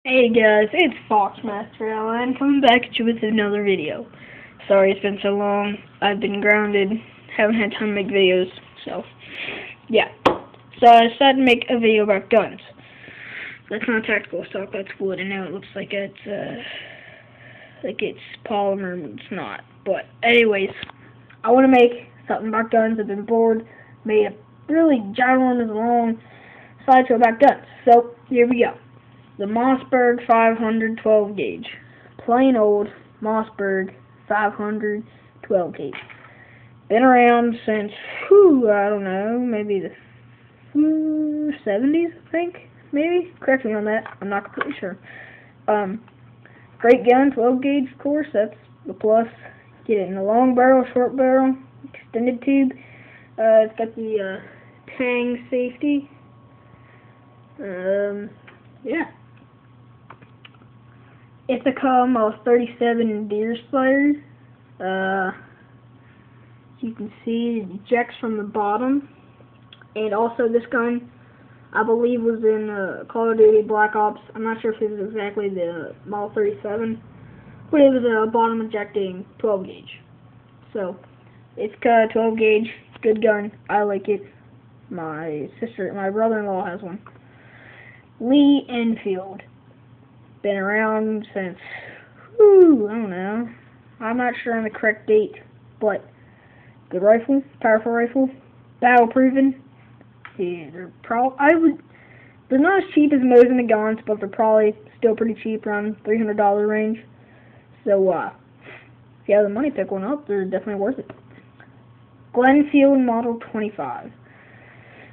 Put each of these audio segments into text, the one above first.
Hey guys, it's Foxmaster Alan coming back at you with another video. Sorry it's been so long. I've been grounded, haven't had time to make videos, so yeah. So I decided to make a video about guns. That's not tactical stock, that's wood. I know it looks like it's polymer, but it's not. But anyways, I want to make something about guns. I've been bored, made a really ginormous long slideshow about guns. So here we go. The Mossberg 512 gauge. Plain old Mossberg 512 gauge. Been around since, I don't know, maybe the 70s, I think, maybe? Correct me on that, I'm not completely sure. Great gun, 12 gauge, of course, that's the plus. Get it in a long barrel, short barrel, extended tube. It's got the tang safety. Yeah. It's a Ithaca 37 deer splitter. As you can see, it ejects from the bottom. And also this gun, I believe, was in Call of Duty Black Ops. I'm not sure if it was exactly the Model 37, but it was a bottom ejecting 12 gauge. So, it's a 12 gauge, good gun. I like it. My brother-in-law has one. Lee Enfield. Been around since, I don't know. I'm not sure on the correct date, but good rifle, powerful rifle, battle proven. Yeah, they're not as cheap as most of the guns, but they're probably still pretty cheap, around $300 range. So, if you have the money, pick one up. They're definitely worth it. Glenfield Model 25.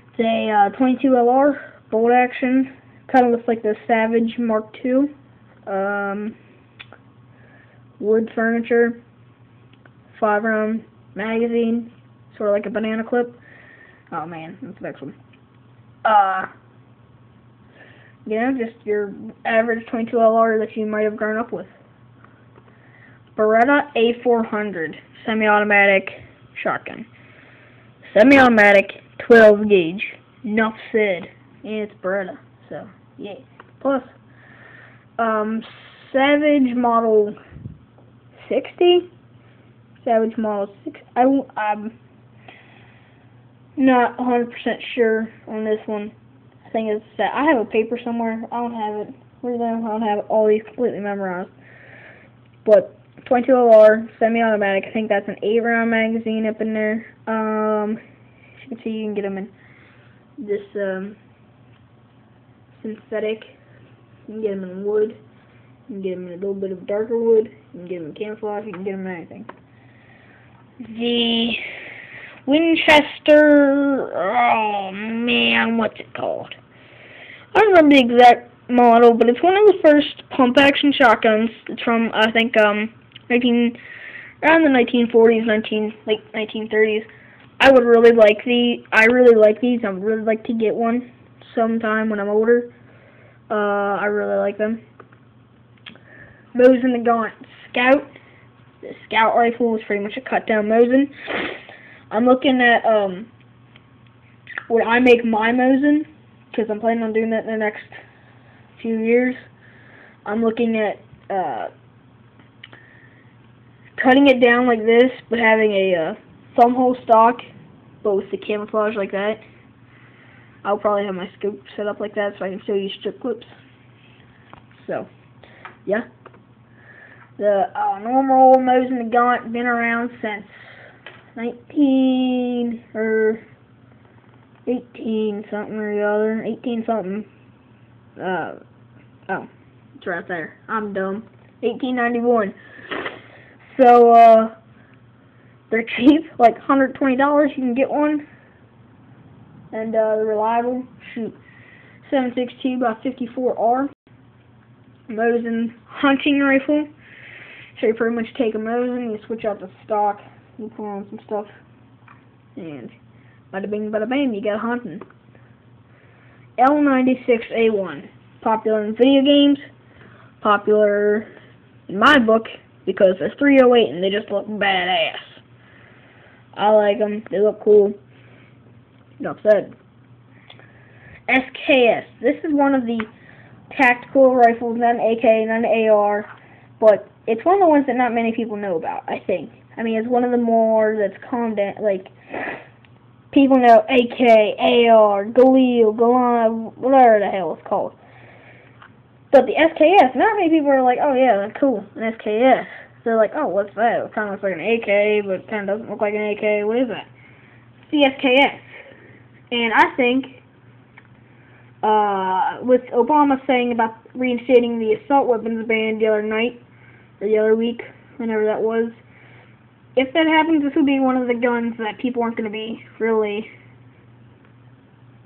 It's a 22 LR, bolt action. Kind of looks like the Savage Mark II. Wood furniture, 5-round magazine, sort of like a banana clip. Oh man, that's the next one. Just your average 22 LR that you might have grown up with. Beretta A400 semi-automatic shotgun. Semi-automatic 12 gauge. Enough said. And it's Beretta, so yeah. Plus, Savage Model 60? Savage Model 60. I'm not 100% sure on this one. I think it's that. I have a paper somewhere. I don't have it. I don't have all these completely memorized. But 22 LR, semi-automatic. I think that's an 8-round magazine up in there. As you can see, you can get them in this synthetic. You can get them in wood. You can get them in a little bit of darker wood. You can get them in camouflage. You can get them in anything. The Winchester, oh man, what's it called? I don't remember the exact model, but it's one of the first pump-action shotguns. It's from, I think, around the 1940s, late 1930s. I really like these. I would really like to get one sometime when I'm older. I really like them. Mosin Nagant Scout. The Scout rifle is pretty much a cut-down Mosin. I'm looking at would I make my Mosin, because I'm planning on doing that in the next few years. I'm looking at cutting it down like this, but having a thumb hole stock, but with the camouflage like that. I'll probably have my scope set up like that so I can still use strip clips. So, yeah. The normal Mosin Nagant been around since 18 something or the other. 18 something. Oh, it's right there. I'm dumb. 1891. So, they're cheap, like $120 you can get one. And they're reliable. Shoot. 7.62 by 54R. Mosin hunting rifle. So you pretty much take a Mosin, you switch out the stock, you put on some stuff, and bada bing bada bam, you got hunting. L96A1. Popular in video games. Popular in my book because they're 308 and they just look badass. I like them. They look cool. Enough said. SKS. This is one of the tactical rifle, not an AK, not an AR, but it's one of the ones that not many people know about, I think. I mean, it's one of the more that's calmed down, like, people know AK, AR, Galil, Galan, whatever the hell it's called. But the SKS, not many people are like, oh yeah, that's cool, an SKS. They're like, oh, what's that? It kind of looks like an AK, but it kind of doesn't look like an AK. What is that? It's the SKS. And I think, with Obama saying about reinstating the assault weapons ban the other night, or the other week, whenever that was, if that happens, this will be one of the guns that people aren't going to be really,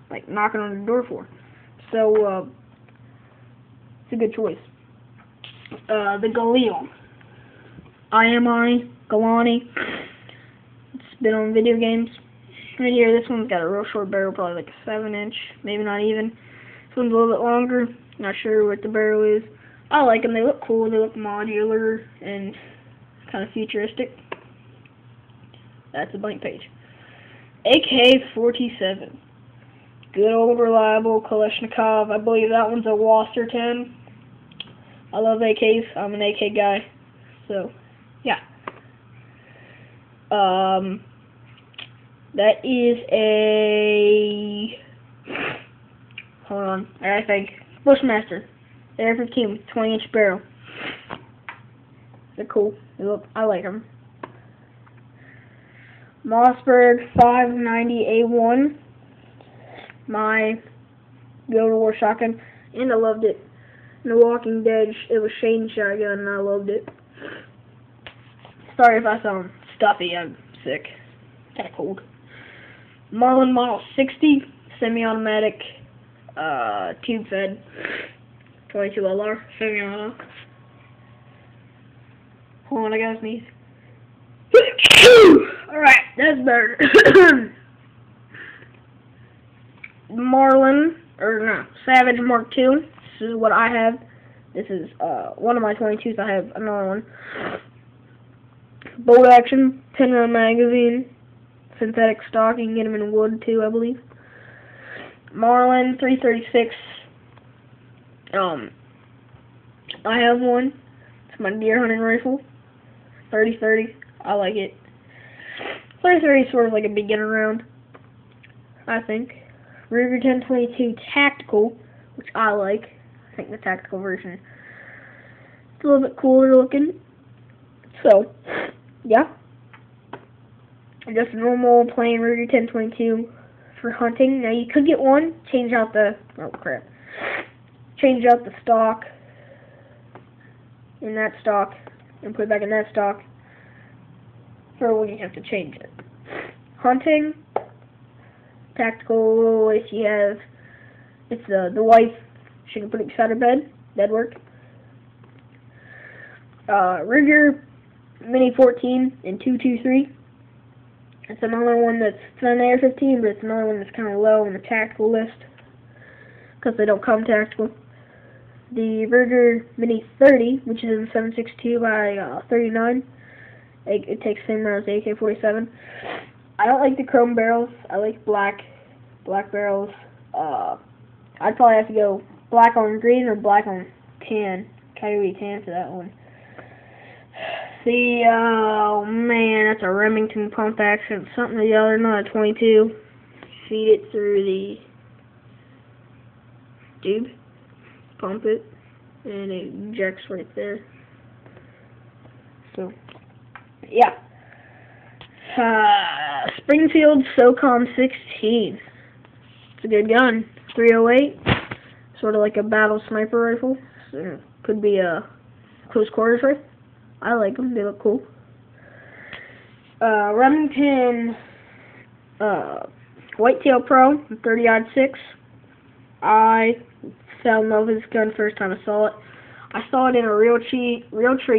like, knocking on the door for. So, it's a good choice. The Galil. IMI, Galani. It's been on video games. Right here, this one's got a real short barrel, probably like a 7-inch, maybe not even. This one's a little bit longer. Not sure what the barrel is. I like them. They look cool. They look modular and kind of futuristic. That's a blank page. AK-47. Good old reliable Kalashnikov. I believe that one's a Wasser 10. I love AKs. I'm an AK guy. So, yeah. That is a... Hold on. I think. Bushmaster. AR-15 20-inch barrel. They're cool. I like them. Mossberg 590A1. My go-to-war shotgun. And I loved it. In The Walking Dead, it was Shane's shotgun, and I loved it. Sorry if I sound stuffy. I'm sick. Kind of cold. Marlin Model 60. Semi-automatic. Tube-fed. 22 LR. Semi-auto. Hold on, I gotta sneeze. Alright, that's better. Marlin, or no, Savage Mark II. This is what I have. This is one of my 22s. I have another one. Bolt action, 10-round magazine, synthetic stock. You can get them in wood too, I believe. Marlin 336. I have one. It's my deer hunting rifle. 30-30. I like it. 30-30 is sort of like a beginner round, I think. Ruger 1022 Tactical, which I like. I think the tactical version is a little bit cooler looking. So, yeah. Just a normal plain Ruger 1022 for hunting. Now you could get one, change out the stock in that stock and put it back in that stock for when you have to change it. Hunting, tactical, if you have, it's the wife, she can put it beside her bed, that'd work. Ruger Mini 14 and 223. It's another one that's, it's an AR-15, but it's another one that's kind of low on the tactical list because they don't come tactical. The Ruger Mini 30, which is in 7.62 by 39. It takes the same round as the AK-47. I don't like the chrome barrels. I like black barrels. I'd probably have to go black on green or black on tan. Coyote tan for that one. Oh man, that's a Remington pump action. Something or the other, not a 22. Feed it through the tube. Pump it. And it ejects right there. So, yeah. Springfield SOCOM 16. It's a good gun. 308. Sort of like a battle sniper rifle. So, could be a close quarters rifle. I like them. They look cool. Remington Whitetail Pro 30-06. I fell in love with this gun first time I saw it. I saw it in a real tree,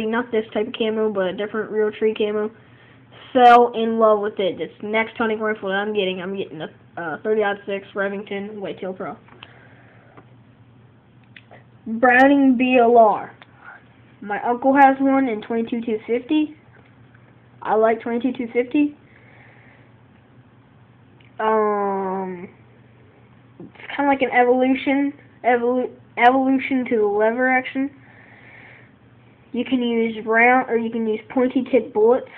not this type of camo, but a different real tree camo. Fell in love with it. This next hunting rifle that I'm getting a 30-06 Remington Whitetail Pro. Browning BLR. My uncle has one in 22-250. I like 22-250. It's kind of like an evolution evolution to the lever action. You can use round, or you can use pointy tip bullets.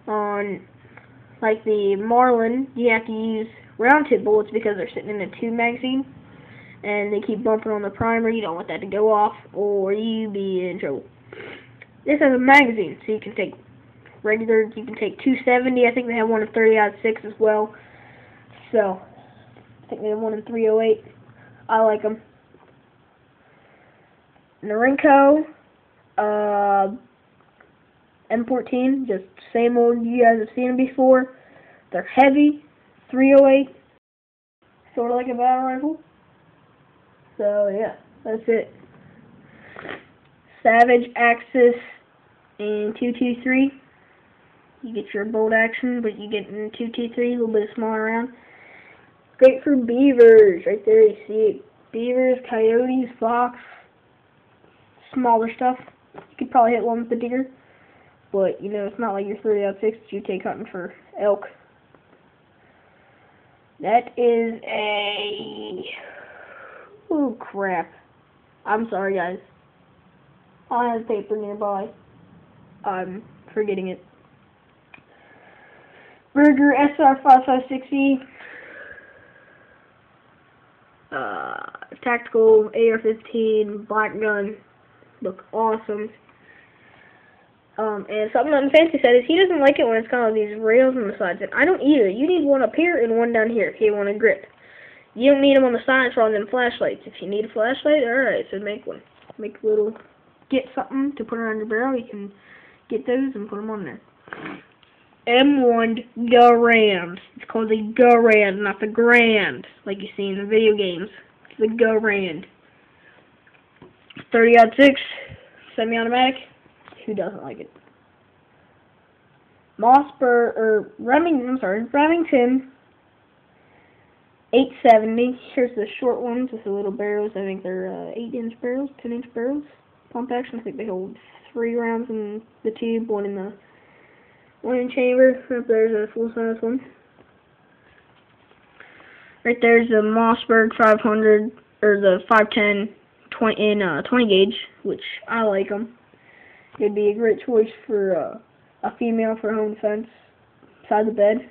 On, like the Marlin, you have to use round tip bullets because they're sitting in a tube magazine, and they keep bumping on the primer. You don't want that to go off, or you be in trouble. This has a magazine, so you can take regular, you can take 270. I think they have one in 30-06 as well. So, I think they have one in 308. I like them. Norinco, M14, just same old, you guys have seen them before. They're heavy, 308, sort of like a battle rifle. So, yeah, that's it. Savage Axis in 223. You get your bolt action, but you get in 223, a little bit of smaller round. Great for beavers, right there, you see it. Beavers, coyotes, fox, smaller stuff. You could probably hit one with the digger, but, you know, it's not like your 30-06 that you take hunting for elk. That is a... oh, crap. I'm sorry, guys. I have paper nearby. I'm forgetting it. Burger SR5560. Tactical AR-15 black gun. Look awesome. And something on Fancy said is he doesn't like it when it's kind of these rails on the sides. And I don't either. You need one up here and one down here if you want a grip. You don't need them on the sides for all them flashlights. If you need a flashlight, alright, so make one. Make a little, get something to put around your barrel. You can get those and put them on there. M1 Garand. It's called the Garand, not the Grand, like you see in the video games. It's the Garand. 30-06, semi-automatic. Who doesn't like it? Remington 870. Here's the short ones with the little barrels. I think they're 8-inch barrels, 10-inch barrels. Pump action. I think they hold 3 rounds in the tube, one in chamber. Up there's a full-size one. Right there's the Mossberg 500, or the 510 20 gauge, which I like them. It'd be a great choice for a female for home defense beside the bed.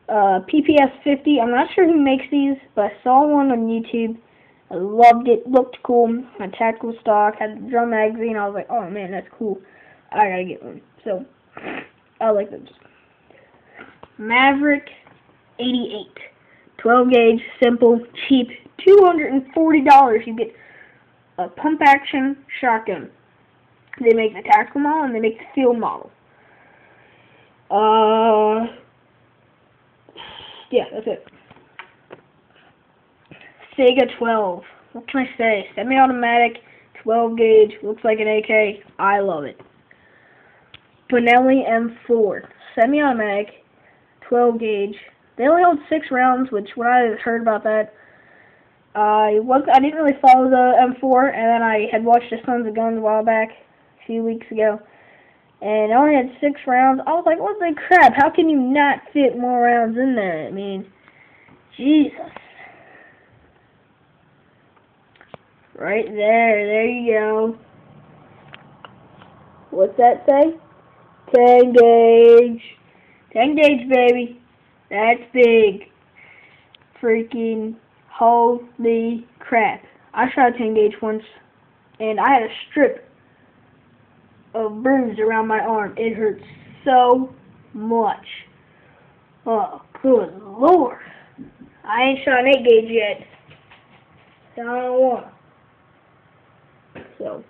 PPS 50. I'm not sure who makes these, but I saw one on YouTube. I loved it. Looked cool. My tactical stock had the drum magazine. I was like, oh man, that's cool. I gotta get one. So I like those. Maverick 88. 12 gauge, simple, cheap, $240. You get a pump action shotgun. They make the tactical model and they make the field model. Yeah, that's it. Sega 12. What can I say? Semi-automatic, 12 gauge, looks like an AK. I love it. Benelli M4. Semi-automatic, 12 gauge. They only hold 6 rounds, which when I heard about that, I didn't really follow the M4, and then I had watched the Sons of Guns a while back, a few weeks ago, and it only had 6 rounds. I was like, what the crap? How can you not fit more rounds in there? I mean, Jesus. Right there you go. What's that say? 10 gauge. 10 gauge, baby. That's big. Freaking holy crap. I shot a 10 gauge once, and I had a strip of bruise around my arm. It hurt so much. Oh, good Lord. I ain't shot an 8 gauge yet. I don't want. So,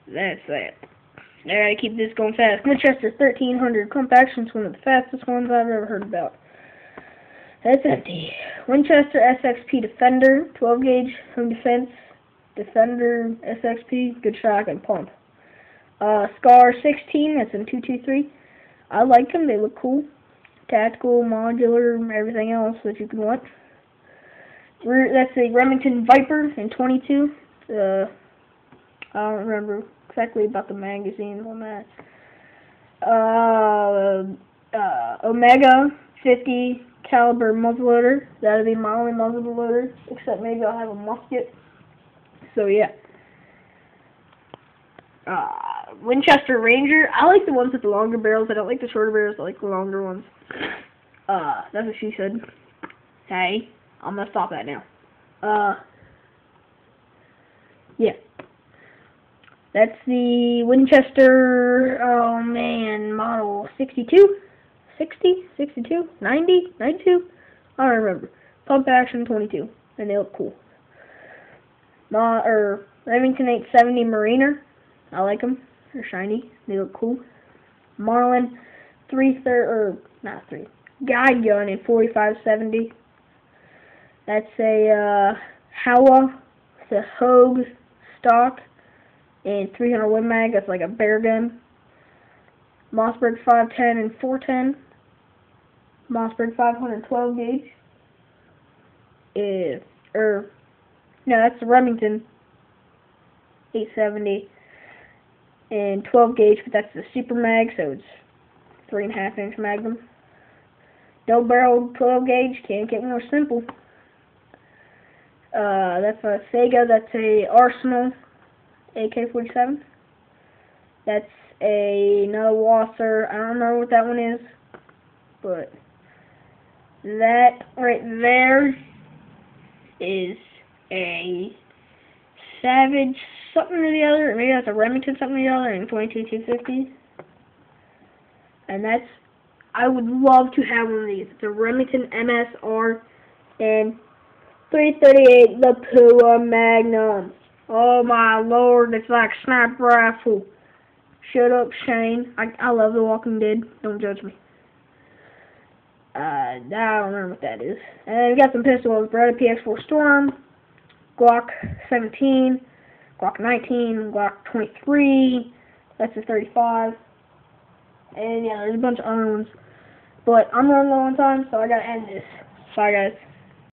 that's that. I gotta keep this going fast. Winchester 1300 pump action is one of the fastest ones I've ever heard about. That's empty. Winchester SXP Defender, 12 gauge, home defense. Defender SXP, good shotgun pump. Scar 16, that's in 223. I like them, they look cool. Tactical, modular, everything else that you can want. That's the Remington Viper in 22. I don't remember exactly about the magazines on that. Omega 50 caliber muzzleloader. That'll be my only muzzleloader, except maybe I'll have a musket. So yeah. Winchester Ranger. I like the ones with the longer barrels. I don't like the shorter barrels. I like the longer ones. That's what she said. Hey, I'm gonna stop that now. Yeah. That's the Winchester, oh man, model 62? 60? 62? 90? 92? I don't remember. Pump action 22. And they look cool. Remington 870 Mariner. I like them. They're shiny. They look cool. Marlin guide gun in 4570. That's a Howa. It's a Hogue stock and 300 Win Mag. That's like a bear gun. Mossberg 510 and 410. Mossberg 512 gauge. No, that's the Remington 870 and 12 gauge, but that's the Super Mag, so it's 3.5 inch Magnum. Double barrel 12 gauge, can't get more simple. That's a Sega, that's a Arsenal AK-47. That's another Wasser, I don't know what that one is, but that right there is a Savage something or the other, or maybe that's a Remington something or the other in 22-250. And I would love to have one of these. It's a Remington MSR and 338 the Pua Magnum. Oh my lord, it's like a sniper rifle. Shut up, Shane. I love The Walking Dead. Don't judge me. I don't remember what that is. And then we got some pistols. Beretta PX4 Storm, Glock 17, Glock 19, Glock 23. That's a 35. And yeah, there's a bunch of other ones. But I'm running low on time, so I gotta end this. Bye, guys.